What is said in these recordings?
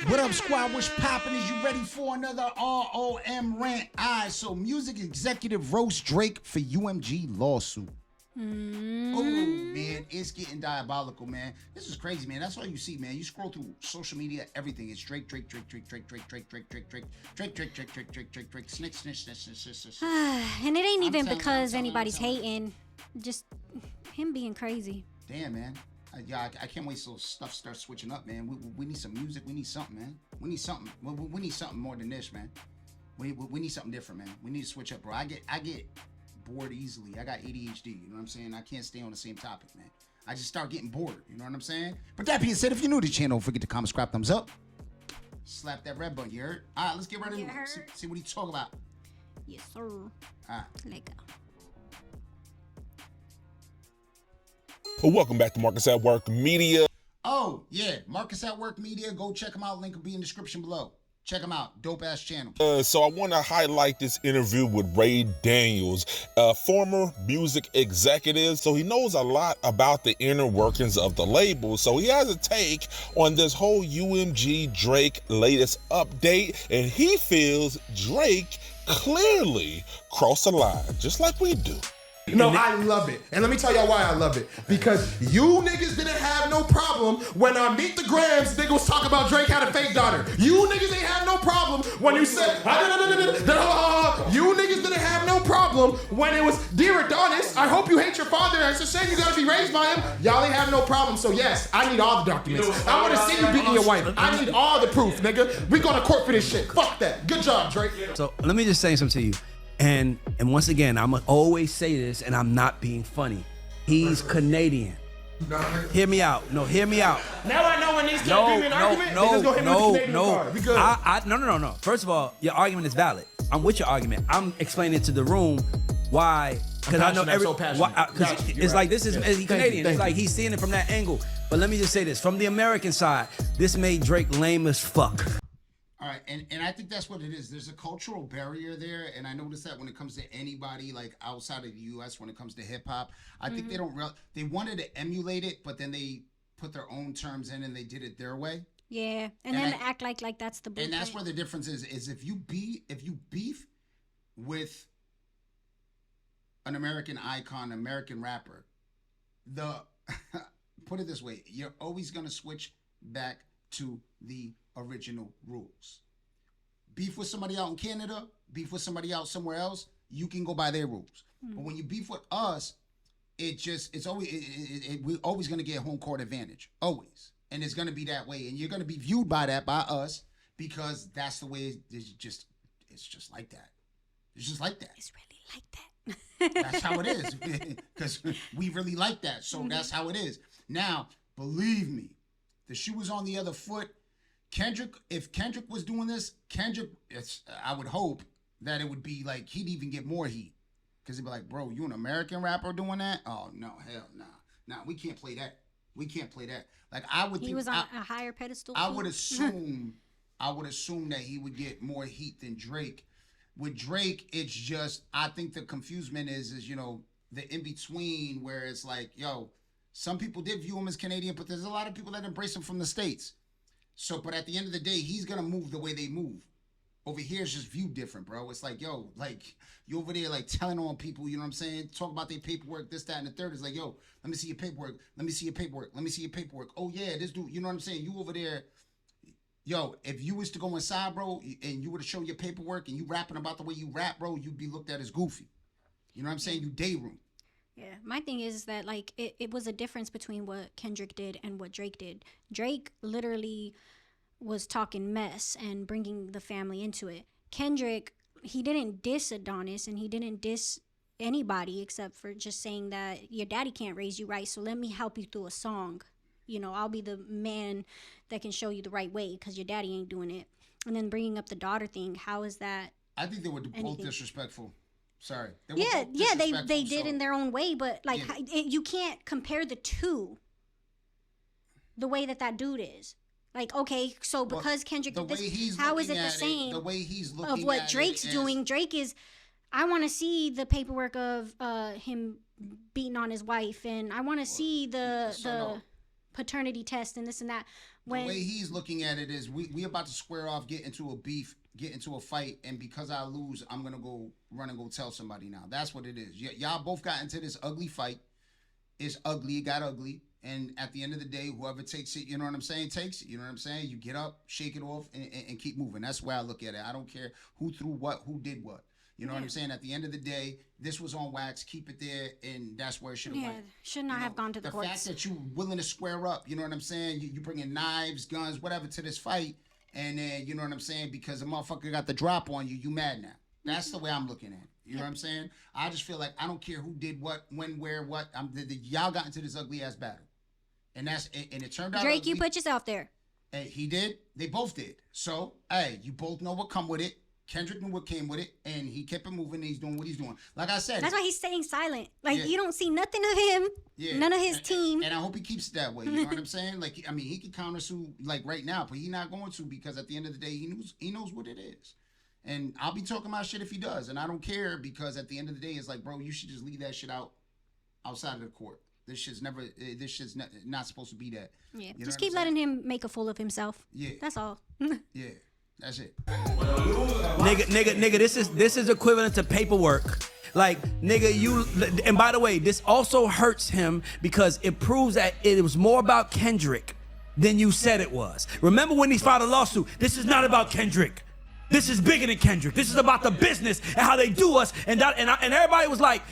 What up, squad? What's poppin'? Is you ready for another ROM rant? Alright, so music executive roast Drake for UMG lawsuit. Oh, man, it's getting diabolical, man. This is crazy, man. That's all you see, man. You scroll through social media, everything. It's Drake, Drake, Drake, Drake, Drake, Drake, Drake, Drake, Drake, Drake, Drake, Drake, Drake, Drake, Drake, Drake, Drake, snitch, snitch, snitch, snitch, snitch, snitch. And it ain't even because anybody's hating. Just him being crazy. Damn, man. I can't wait till stuff starts switching up, man. We need some music. We need something, man. We need something. We need something more than this, man. We need something different, man. We need to switch up, bro. I get bored easily. I got ADHD, you know what I'm saying? I can't stay on the same topic, man. I just start getting bored, you know what I'm saying? But that being said, if you're new to the channel, don't forget to comment, subscribe, thumbs up. Slap that red button, you heard? All right, let's get right into it. See what he talk about. Yes, sir. All right. Let go. Well, welcome back to Marcus at Work Media. Oh, yeah. Marcus at Work Media. Go check him out. Link will be in the description below. Check him out. Dope-ass channel. So I want to highlight this interview with Ray Daniels, a former music executive. So he knows a lot about the inner workings of the label. So he has a take on this whole UMG Drake latest update. And he feels Drake clearly crossed the line, just like we do. No, I love it. And let me tell y'all why I love it. Because you niggas didn't have no problem when Meet the Grams niggas was talking about Drake had a fake daughter. You niggas ain't have no problem when you said, you niggas didn't have no problem when it was, Dear Adonis, I hope you hate your father. It's a shame you gotta be raised by him. Y'all ain't have no problem. So yes, I need all the documents. I wanna see you beating your wife. I need all the proof, nigga. We go to court for this shit. Fuck that. Good job, Drake. So let me just say something to you. And once again, I'm gonna always say this, and I'm not being funny. He's Canadian. Hear me out. No, hear me out. Now I know when these can't give me an argument, they just go hit me with the Canadian card. We good. No. First of all, your argument is valid. I'm with your argument. I'm explaining to the room why, because I know it's like this is he Canadian. It's like he's seeing it from that angle. But let me just say this: from the American side, this made Drake lame as fuck. All right, and I think that's what it is. There's a cultural barrier there, and I noticed that when it comes to anybody like outside of the U.S., when it comes to hip hop, I think they wanted to emulate it, but then they put their own terms in and they did it their way. Yeah, and then act like that's the blueprint. And that's where the difference is if you beef with an American icon, American rapper, put it this way, you're always gonna switch back to the original rules. Beef with somebody out in Canada, beef with somebody out somewhere else, you can go by their rules. But when you beef with us, we're always gonna get home court advantage, always, and it's gonna be that way, and you're gonna be viewed by that by us because that's the way it's just like that. It's just like that. It's really like that. That's how it is, because we really like that. So that's how it is. Now, believe me, the shoe was on the other foot. If Kendrick was doing this, I would hope that it would be like he'd even get more heat. Because he'd be like, bro, you an American rapper doing that? Oh, no, hell no. Nah, we can't play that. We can't play that. Like, I would think... He was on a higher pedestal? I would assume that he would get more heat than Drake. With Drake, it's just... I think the confusement is you know, the in-between where it's like, yo, some people did view him as Canadian, but there's a lot of people that embrace him from the States. So, but at the end of the day, he's going to move the way they move. Over here, it's just viewed different, bro. It's like, yo, like, you over there, like, telling on people, you know what I'm saying? Talk about their paperwork, this, that, and the third. It's like, yo, let me see your paperwork. Let me see your paperwork. Let me see your paperwork. Oh, yeah, this dude, you know what I'm saying? You over there, yo, if you was to go inside, bro, and you were to show your paperwork and you rapping about the way you rap, bro, you'd be looked at as goofy. You know what I'm saying? You day room. Yeah, my thing is that, like, it was a difference between what Kendrick did and what Drake did. Drake literally was talking mess and bringing the family into it. Kendrick, he didn't diss Adonis and he didn't diss anybody except for just saying that your daddy can't raise you right, so let me help you through a song. You know, I'll be the man that can show you the right way because your daddy ain't doing it. And then bringing up the daughter thing, how is that? I think they were both disrespectful. Sorry. They did in their own way, but like you can't compare the two the way that dude is. Like, okay, so because Kendrick did this, how is it the same the way he's looking of what Drake's doing? Drake is, I want to see the paperwork of him beating on his wife, and I want to see the paternity test and this and that. When the way he's looking at it is we about to square off, get into a beef, get into a fight, and because I lose, I'm gonna go run and go tell somebody now. That's what it is. Y'all both got into this ugly fight. It's ugly, it got ugly. And at the end of the day, whoever takes it, you know what I'm saying, takes it. You know what I'm saying? You get up, shake it off, and keep moving. That's the way I look at it. I don't care who threw what, who did what. You know what I'm saying? At the end of the day, this was on wax. Keep it there, and that's where it should have went. Should not have gone to the courts. The fact that you willing to square up, you know what I'm saying? You bringing knives, guns, whatever to this fight, and then, you know what I'm saying? Because a motherfucker got the drop on you, you mad now. That's the way I'm looking at it. You know what I'm saying? I just feel like I don't care who did what, when, where, what. Y'all got into this ugly ass battle. And it turned out Drake, ugly. you put yourself there. Hey, he did. They both did. So, hey, you both know what come with it. Kendrick knew what came with it, and he kept it moving, and he's doing what he's doing. Like I said. That's why he's staying silent. Like, you don't see nothing of him, none of his team. And I hope he keeps it that way. You know what I'm saying? Like, I mean, he could countersue, like, right now, but he's not going to, because at the end of the day, he knows what it is. And I'll be talking about shit if he does, and I don't care, because at the end of the day, it's like, bro, you should just leave that shit outside of the court. This shit's not supposed to be that. Yeah, you know just keep letting him make a fool of himself. Yeah. That's all. Yeah, that's it. Nigga, this is equivalent to paperwork. Like, nigga, and by the way, this also hurts him because it proves that it was more about Kendrick than you said it was. Remember when he filed a lawsuit? This is not about Kendrick. This is bigger than Kendrick. This is about the business and how they do us. And everybody was like,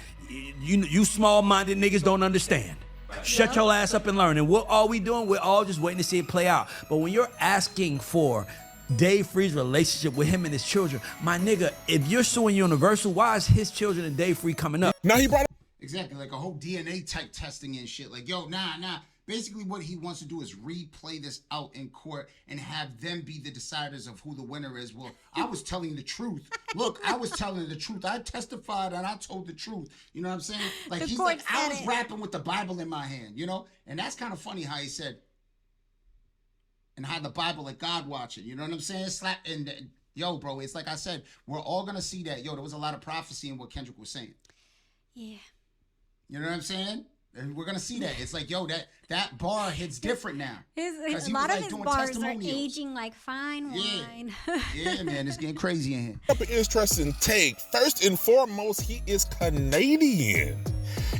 you small-minded niggas don't understand. Shut your ass up and learn. And what are we doing? We're all just waiting to see it play out. But when you're asking for Dave Free's relationship with him and his children, my nigga, if you're suing Universal, why is his children and Dave Free coming up? Now he brought up exactly like a whole DNA type testing and shit. Like, yo, nah. Basically, what he wants to do is replay this out in court and have them be the deciders of who the winner is. Well, I was telling the truth. Look, I was telling the truth. I testified and I told the truth. You know what I'm saying? Like, he's like, I was rapping with the Bible in my hand, you know? And that's kind of funny how he said, and had the Bible like God watching. You know what I'm saying? Yo, bro, it's like I said, we're all going to see that. Yo, there was a lot of prophecy in what Kendrick was saying. Yeah. You know what I'm saying? And we're gonna see that. It's like, yo, that bar hits different now. A lot of his bars are aging like fine wine. Yeah, man, it's getting crazy in here. Up an interesting take. First and foremost, he is Canadian.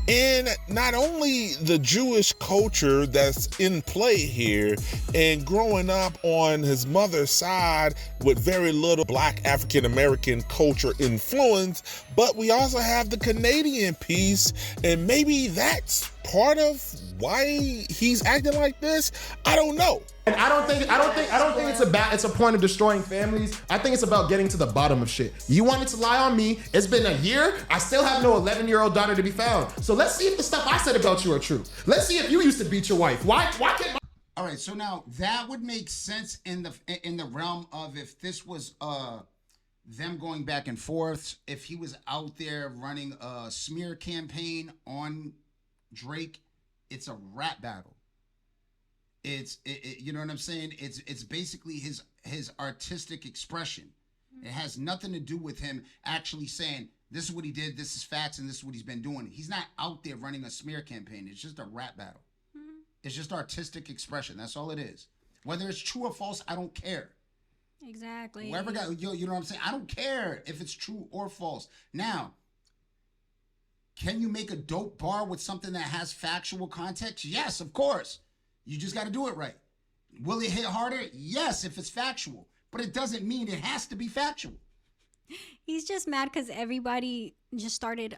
And not only the Jewish culture that's in play here, and growing up on his mother's side with very little Black African American culture influence, but we also have the Canadian piece, and maybe that's part of why he's acting like this. I don't know. And I don't think it's a point of destroying families. I think it's about getting to the bottom of shit. You wanted to lie on me. It's been a year. I still have no 11-year-old daughter to be found. So let's see if the stuff I said about you are true. Let's see if you used to beat your wife. Why can't all right, so now that would make sense in the realm of if this was them going back and forth, if he was out there running a smear campaign on Drake, it's a rap battle. It's you know what I'm saying? It's basically his artistic expression. It has nothing to do with him actually saying this is what he did, this is facts, and this is what he's been doing. He's not out there running a smear campaign. It's just a rap battle. It's just artistic expression. That's all it is. Whether it's true or false, I don't care. Exactly. Whoever got you know what I'm saying? I don't care if it's true or false. Now, can you make a dope bar with something that has factual context? Yes, of course. You just got to do it right. Will it hit harder? Yes, if it's factual. But it doesn't mean it has to be factual. He's just mad because everybody just started,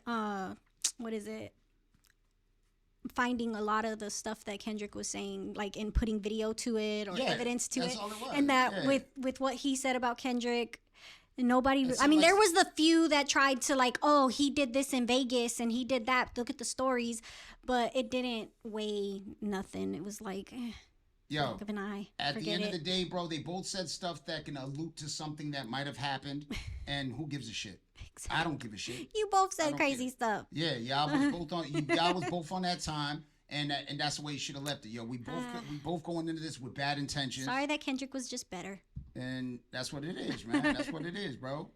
finding a lot of the stuff that Kendrick was saying, like, and putting video to it or evidence to it. All it was. And that with what he said about Kendrick, nobody, I mean, there was the few that tried to like, oh, he did this in Vegas and he did that. Look at the stories. But it didn't weigh nothing. It was like, yo, look of an eye. At the Forget end of it. the day, bro, they both said stuff that can allude to something that might have happened. And who gives a shit? Exactly. I don't give a shit. You both said crazy stuff. Yeah, y'all was both on that time. And that's the way you should have left it. Yo, we both going into this with bad intentions. Sorry that Kendrick was just better. And that's what it is, man. That's what it is, bro.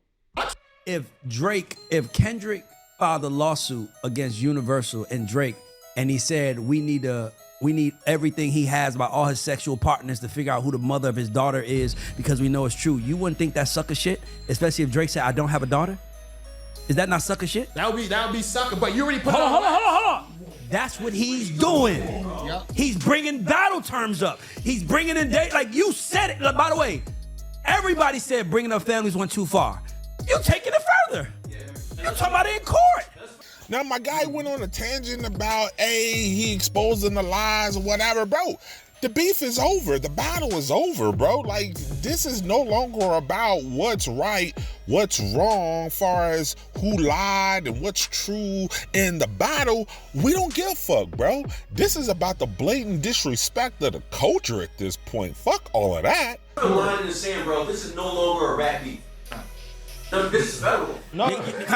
If Kendrick filed a lawsuit against Universal and Drake, and he said we need to We need everything he has about all his sexual partners to figure out who the mother of his daughter is because we know it's true. You wouldn't think that's sucker shit, especially if Drake said, I don't have a daughter? Is that not sucker shit? That would be sucker, but you already put Hold on. That's what he's doing. Yep. He's bringing battle terms up. He's bringing in date. Like you said it. Like, by the way, everybody said bringing up families went too far. You taking it further. You're talking about it in court. Now, my guy went on a tangent about, he exposing the lies or whatever. Bro, the beef is over. The battle is over, bro. Like, this is no longer about what's right, what's wrong, far as who lied and what's true. In the battle, we don't give a fuck, bro. This is about the blatant disrespect of the culture at this point. Fuck all of that. The line in the sand, bro. This is no longer a rap beef. No, this is federal. No. It's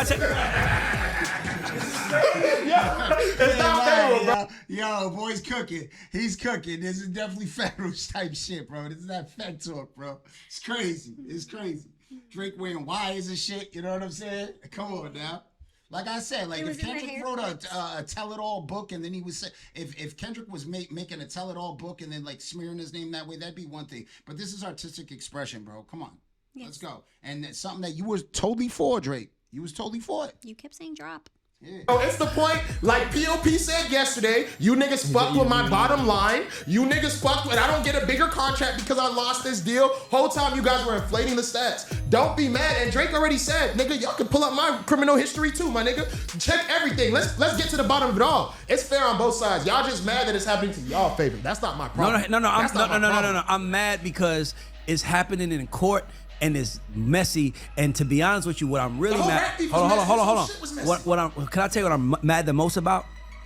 not federal, bro. Yo, boy's cooking. He's cooking. This is definitely federal type shit, bro. This is not fed talk, bro. It's crazy. It's crazy. Drake wearing wires and shit. You know what I'm saying? Come on now. Like I said, like if Kendrick wrote a tell-it-all book and then he was if Kendrick was making a tell-it-all book and then like smearing his name that way, that'd be one thing. But this is artistic expression, bro. Come on. Yes. Let's go. And it's something that you was totally for, Drake. You was totally for it. You kept saying drop. Yeah. So it's the point, like POP said yesterday, you niggas fucked with my bottom line. You niggas fucked with, I don't get a bigger contract because I lost this deal. Whole time you guys were inflating the stats. Don't be mad. And Drake already said, nigga, y'all can pull up my criminal history too, my nigga. Check everything. Let's get to the bottom of it all. It's fair on both sides. Y'all just mad that it's happening to y'all favor. That's not my problem. No. I'm mad because it's happening in court. And it's messy. And to be honest with you, what I'm really mad. Hold on. Can I tell you what I'm mad the most about?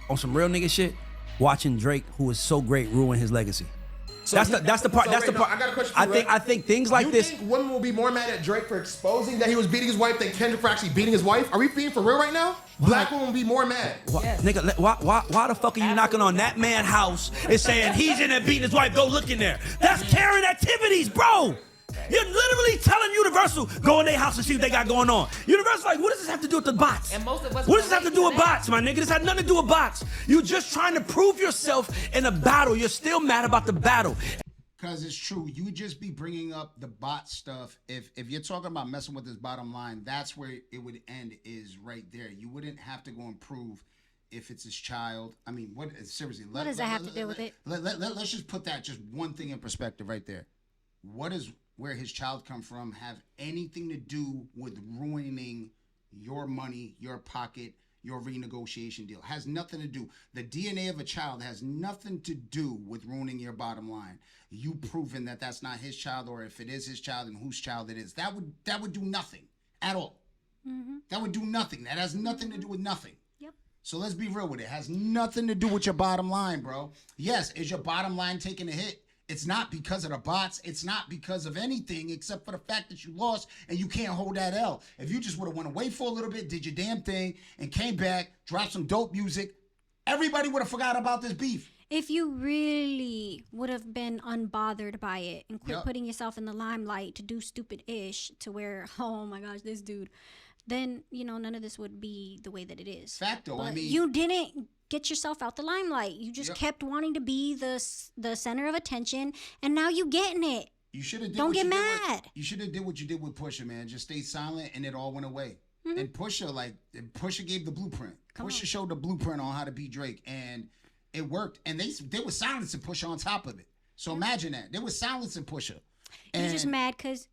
On some real nigga shit, watching Drake, who is so great, ruin his legacy. So that's the part. I got a question for you. I think things like this. You think women will be more mad at Drake for exposing that he was beating his wife than Kendrick for actually beating his wife? Are we being for real right now? Black women will be more mad. Yes. Nigga, why the fuck are you knocking on that man's house and saying he's in there beating his wife? Go look in there. That's Karen activities, bro. You're literally telling Universal, go in their house and see what they got going on. Universal, like, what does this have to do with the bots? And most of us what does this have to do with bots, my nigga? This had nothing to do with bots. You're just trying to prove yourself in a battle. You're still mad about the battle. Because it's true. You would just be bringing up the bot stuff. If you're talking about messing with his bottom line, that's where it would end, is right there. You wouldn't have to go and prove if it's his child. I mean, what? Seriously. What does that have to do with it? Let's just put that, just one thing in perspective right there. What does where his child come from have anything to do with ruining your money, your pocket, your renegotiation deal? Has nothing to do. The DNA of a child has nothing to do with ruining your bottom line. You proving that that's not his child, or if it is his child and whose child it is, that would do nothing at all. Mm-hmm. That would do nothing. That has nothing to do with nothing. Yep. So let's be real with it. It has nothing to do with your bottom line, bro. Yes, is your bottom line taking a hit? It's not because of the bots. It's not because of anything except for the fact that you lost and you can't hold that L. If you just would have went away for a little bit, did your damn thing, and came back, dropped some dope music, everybody would have forgot about this beef. If you really would have been unbothered by it and quit putting yourself in the limelight to do stupid ish to where, oh my gosh, this dude, then, none of this would be the way that it is. Facto. But I mean, you didn't get yourself out the limelight. You just kept wanting to be the center of attention, and now you getting it. You should have. Don't get mad. You should have did what you did with Pusha, man. Just stay silent, and it all went away. Mm-hmm. And Pusha gave the blueprint. Pusha showed the blueprint on how to beat Drake, and it worked. And they were silencing Pusha on top of it. So imagine that. They were silencing Pusha. You're just mad because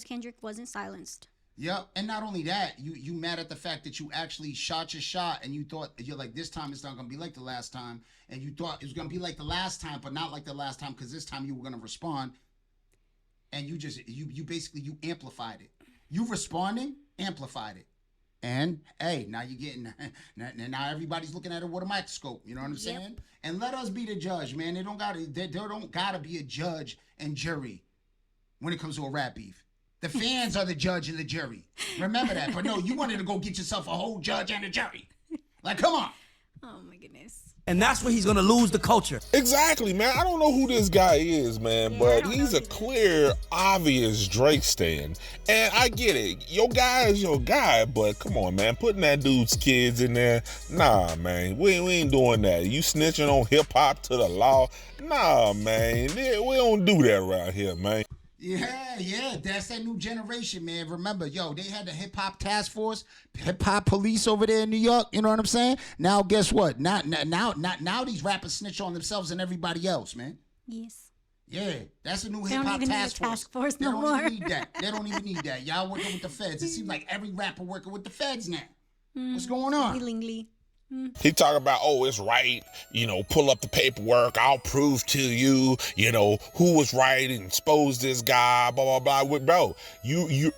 Kendrick wasn't silenced. Yep, and not only that, you mad at the fact that you actually shot your shot and you thought, you're like, this time it's not going to be like the last time. And you thought it was going to be like the last time, but not like the last time, because this time you were going to respond. And you basically amplified it. You responding, amplified it. And, hey, now you're getting, now everybody's looking at it with a microscope. You know what I'm saying? And let us be the judge, man. There don't gotta be a judge and jury when it comes to a rap beef. The fans are the judge and the jury. Remember that. But no, you wanted to go get yourself a whole judge and a jury. Like, come on. Oh, my goodness. And that's where he's gonna lose the culture. Exactly, man. I don't know who this guy is, man, but he's a clear, obvious Drake stan. And I get it. Your guy is your guy, but come on, man. Putting that dude's kids in there, nah, man. We ain't doing that. You snitching on hip-hop to the law? Nah, man. We don't do that around here, man. Yeah, that's that new generation, man. Remember, they had the hip hop task force, hip hop police over there in New York. You know what I'm saying? Now, guess what? Now these rappers snitch on themselves and everybody else, man. Yes. Yeah, that's a new hip hop task force. They don't even need that. They don't even need that. Y'all working with the feds. It seems like every rapper working with the feds now. What's going on? Willingly. He talk about, it's right, pull up the paperwork, I'll prove to you, who was right and expose this guy, blah, blah, blah. Bro, you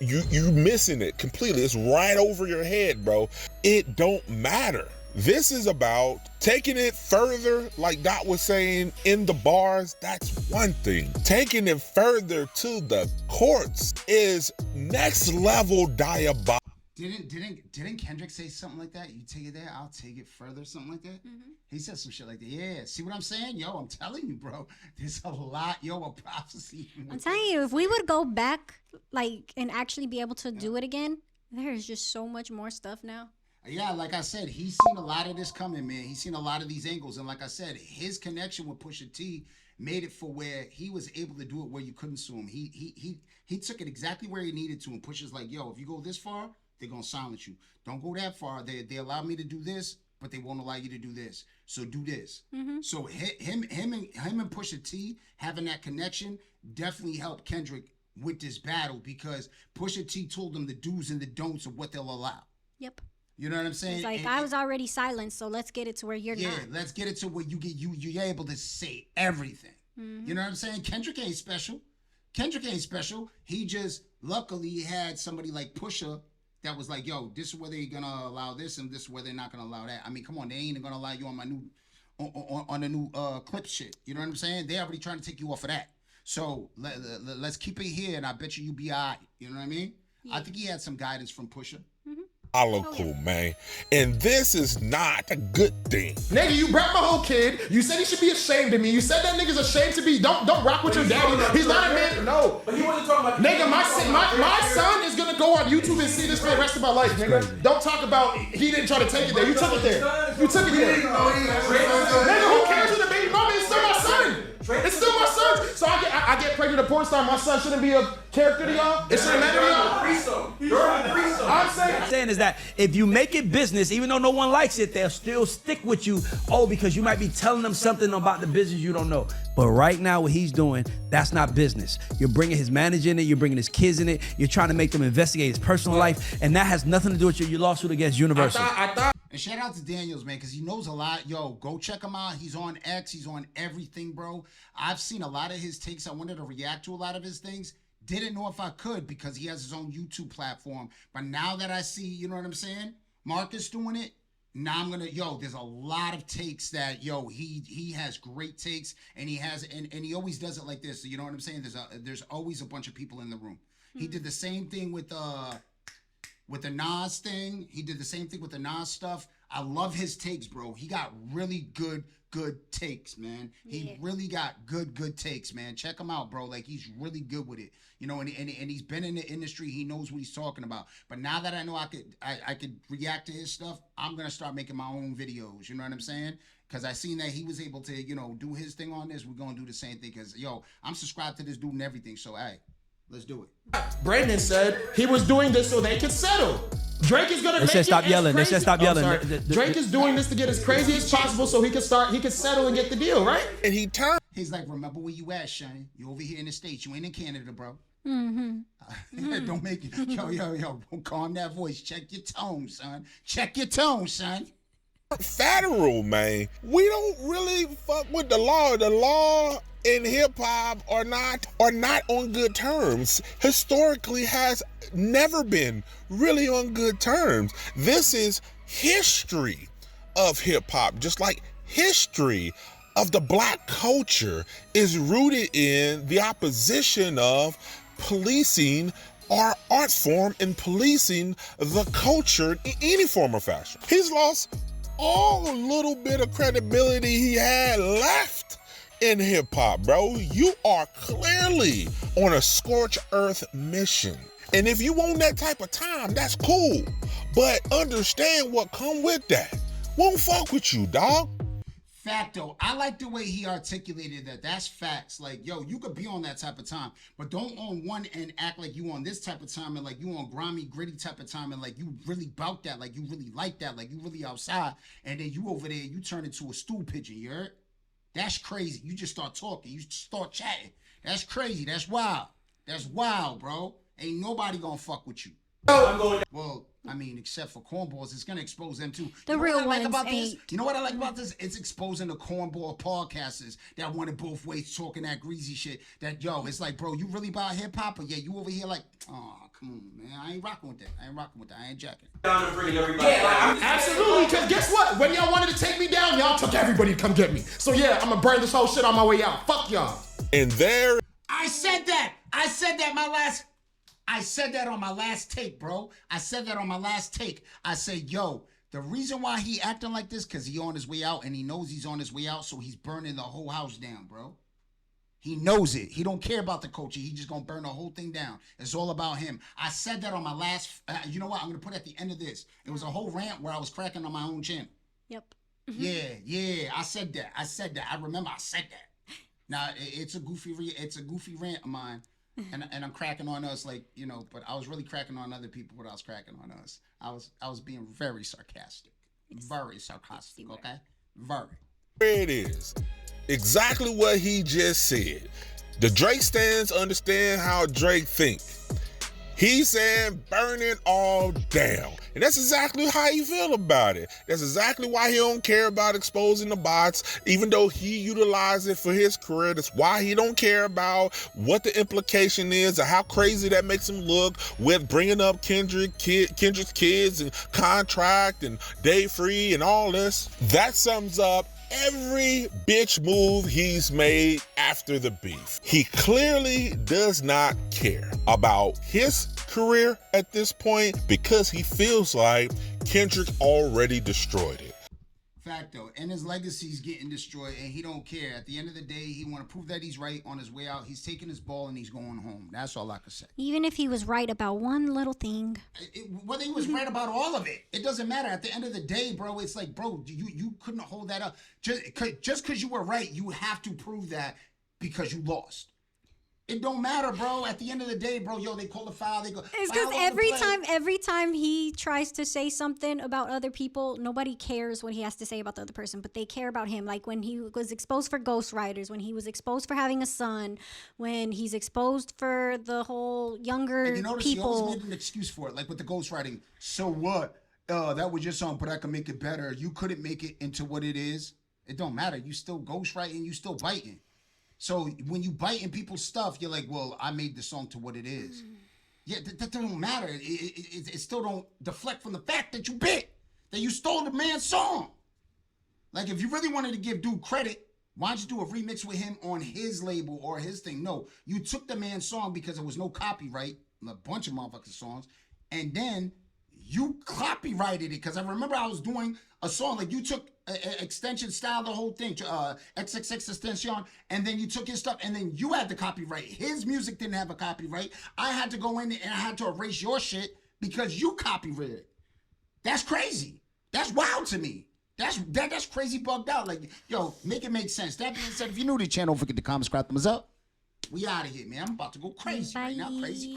missing it completely. It's right over your head, bro. It don't matter. This is about taking it further, like Dot was saying, in the bars. That's one thing. Taking it further to the courts is next level diabolical. Didn't Kendrick say something like that? You take it there, I'll take it further, something like that? Mm-hmm. He said some shit like that. Yeah, see what I'm saying? Yo, I'm telling you, bro. There's a lot, a prophecy. I'm telling you, if we would go back, and actually be able to do it again, there is just so much more stuff now. Yeah, like I said, he's seen a lot of this coming, man. He's seen a lot of these angles. And like I said, his connection with Pusha T made it for where he was able to do it where you couldn't sue him. He took it exactly where he needed to. And Pusha's like, yo, if you go this far, they're going to silence you. Don't go that far. They allow me to do this, but they won't allow you to do this. So do this. Mm-hmm. So him and Pusha T having that connection definitely helped Kendrick with this battle because Pusha T told them the do's and the don'ts of what they'll allow. Yep. You know what I'm saying? It's like, I was already silenced, so let's get it to where you're not. Yeah, let's get it to where you're able to say everything. Mm-hmm. You know what I'm saying? Kendrick ain't special. He just luckily had somebody like Pusha that was like, yo, this is where they're gonna allow this and this is where they're not gonna allow that. I mean, come on, they ain't gonna allow you on my new on the new clip shit. You know what I'm saying? They already trying to take you off of that. So let's keep it here, and I bet you be all right. You know what I mean? Yeah. I think he had some guidance from Pusha. Mm-hmm. Cool, man. And this is not a good thing. Nigga, you brought my whole kid. You said he should be ashamed of me. You said that nigga's ashamed to be. Don't rock with your daddy. He's not a man. No. But he wasn't talking about. Nigga, my son is gonna go on YouTube and see this for the rest of my life, nigga. Don't talk about he didn't try to take it there. You took it there. You took it there. Nigga, who cares who the baby mama is? Still my son. It's still my son. So I get pregnant a porn star. My son shouldn't be a character to y'all. It shouldn't matter to y'all. I'm saying is that if you make it business, even though no one likes it, they'll still stick with you. Because you might be telling them something about the business you don't know. But right now, what he's doing, that's not business. You're bringing his manager in it. You're bringing his kids in it. You're trying to make them investigate his personal life, and that has nothing to do with your lawsuit against Universal. I thought. And shout out to Daniels, man, because he knows a lot. Yo, go check him out. He's on X. He's on everything, bro. I've seen a lot of his takes. I wanted to react to a lot of his things. Didn't know if I could because he has his own YouTube platform. But now that I see, you know what I'm saying, Marcus doing it, now I'm gonna, there's a lot of takes that, he has great takes, and he has, and he always does it like this. So you know what I'm saying? There's always a bunch of people in the room. Mm-hmm. He did the same thing with the Nas thing. He did the same thing with the Nas stuff. I love his takes, bro. He got really good takes, man. He really got good takes, man. Check him out, bro. Like, he's really good with it. And he's been in the industry. He knows what he's talking about. But now that I know I could react to his stuff, I'm going to start making my own videos. You know what I'm saying? Because I seen that he was able to, do his thing on this. We're going to do the same thing. Because, I'm subscribed to this dude and everything. So, hey, let's do it. Brandon said he was doing this so they could settle. Drake is gonna. They said stop yelling. They said stop yelling. Drake is doing this to get as crazy as possible so he can settle and get the deal, right? And he turned. He's like, remember where you at, Shane? You over here in the States. You ain't in Canada, bro. Mm-hmm. Don't make it. Yo. Calm that voice. Check your tone, son. Federal, man. We don't really fuck with the law. The law in hip hop are not on good terms. Historically has never been really on good terms. This is history of hip hop, just like history of the black culture is rooted in the opposition of policing our art form and policing the culture in any form or fashion. He's lost all little bit of credibility he had left in hip hop, bro. You are clearly on a scorched earth mission. And if you want that type of time, that's cool. But understand what come with that. Won't fuck with you, dog. Facto. I like the way he articulated that. That's facts. Like, yo, you could be on that type of time, but don't on one end act like you on this type of time and like you on grimy, gritty type of time and like you really bout that, like you really like that, like you really outside, and then you over there, you turn into a stool pigeon, you heard? That's crazy. You just start talking. You start chatting. That's crazy. That's wild. That's wild, bro. Ain't nobody gonna fuck with you. Well, I mean, except for cornballs, it's gonna expose them too. The real ones ain't. You know what I like about this? It's exposing the cornball podcasters that want it both ways, talking that greasy shit. That yo, it's like, bro, you really about hip hop, or yeah, you over here like, oh, come on, man, I ain't rocking with that. I ain't jacking. Yeah, absolutely. Because guess what? When y'all wanted to take me down, y'all took everybody to come get me. So yeah, I'm gonna burn this whole shit on my way out. Fuck y'all. And there. I said that on my last take, bro. I said that on my last take. I said, yo, the reason why he acting like this, because he on his way out, and he knows he's on his way out, so he's burning the whole house down, bro. He knows it. He don't care about the culture. He just gonna burn the whole thing down. It's all about him. I said that on my last, you know what? I'm gonna put at the end of this. It was a whole rant where I was cracking on my own channel. Yep. Yeah, I said that. I remember I said that. Now, it's a goofy rant of mine. And I'm cracking on us, like, you know, but I was really cracking on other people, but I was cracking on us. I was being very sarcastic. Very sarcastic, okay? Very. There it is. Exactly what he just said. The Drake stands understand how Drake think. He's saying burn it all down. And that's exactly how he feel about it. That's exactly why he don't care about exposing the bots, even though he utilized it for his career. That's why he don't care about what the implication is or how crazy that makes him look with bringing up Kendrick's kids and contract and day free and all this. That sums up every bitch move he's made after the beef. He clearly does not care about his career at this point because he feels like Kendrick already destroyed it. Facto. And his legacy's getting destroyed and he don't care. At the end of the day, he want to prove that he's right on his way out. He's taking his ball and he's going home. That's all I can say. Even if he was right about one little thing. Whether he was right about all of it, it doesn't matter. At the end of the day, bro, it's like, bro, you couldn't hold that up. Just because you were right, you have to prove that because you lost. It don't matter, bro. At the end of the day, bro, yo, they call the foul. They go. It's because every time he tries to say something about other people, nobody cares what he has to say about the other person, but they care about him. Like when he was exposed for ghostwriters, when he was exposed for having a son, when he's exposed for the whole younger and you notice people. He always made an excuse for it, like with the ghostwriting. So what? That was your song, but I can make it better. You couldn't make it into what it is. It don't matter. You still ghostwriting. You still biting. So when you biting people's stuff, you're like, well, I made the song to what it is. Yeah, that don't matter. It still don't deflect from the fact that you bit, that you stole the man's song. Like, if you really wanted to give dude credit, why don't you do a remix with him on his label or his thing? No, you took the man's song because there was no copyright, a bunch of motherfucking songs, and then you copyrighted it. Because I remember I was doing a song, like you took extension style, the whole thing, XXX extension, and then you took his stuff, and then you had the copyright. His music didn't have a copyright. I had to go in and I had to erase your shit because you copyrighted. That's crazy. That's wild to me. That's crazy bugged out. Like, yo, make it make sense. That being said, if you're new to the channel, don't forget to comment, subscribe, thumbs up. We out of here, man. I'm about to go crazy right now. Crazy.